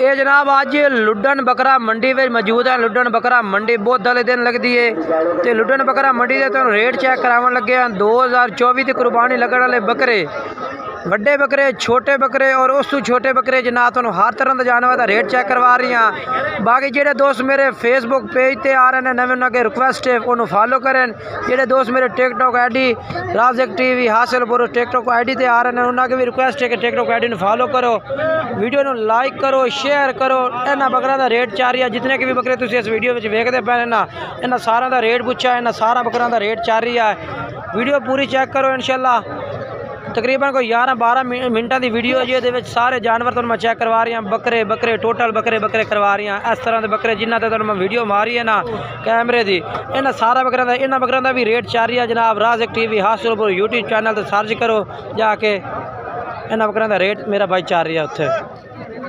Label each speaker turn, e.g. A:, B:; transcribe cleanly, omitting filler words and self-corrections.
A: ये जनाब अज लुडन बकरा मंडी में मौजूद है। लुडन बकरा मंडी बहुत दले दिन लगती है तो लुडन बकरा मंडी के तुहानू रेट चेक करावन लगे हैं। 2024 की कुर्बानी लगने वाले बकरे, ਵੱਡੇ बकरे, छोटे बकरे और उस छोटे बकरे जनाब तुहानू हर तरह के जानवर का रेट चेक करवा रही हैं। बाकी जेडे दोस्त मेरे फेसबुक पेज पर आ रहे हैं नवे उन्होंने रिक्वेस्ट है उन्होंने फॉलो करें। जेडे दोस्त मेरे TikTok ID राज़क TV Hasilpur TikTok ID ते आ रहे हैं उन्होंने भी रिक्वेस्ट है कि टिकटॉक ID फॉलो करो, वीडियो को लाइक करो, शेयर करो। इन्होंने बकरा का रेट चाह रही है। जितने भी बकरे तुम इस वीडियो में वेखते पे ना इन्होंने सारा का रेट पूछा, इन्होंने सारा बकरा का रेट चाह रही है। वीडियो पूरी चेक करो इंशाल्लाह। तकरीबन कोई 11-12 मिनटा की वीडियो है जिहदे सारे जानवर तुहानू मैं चेक करवा रही हैं। बकरे टोटल बकरे करवा रही हैं। इस तरह के बकरे जिन्हों से तुहानू मैं वीडियो मारी है ना कैमरे की, इन्होंने सारा बकरों का भी रेट चाह रही है जनाब। राज़क TV हासिलपुर YouTube चैनल पर सर्च करो जाके, इन्होंने बकरों का रेट मेरा भाई चाह रही है उत्थे।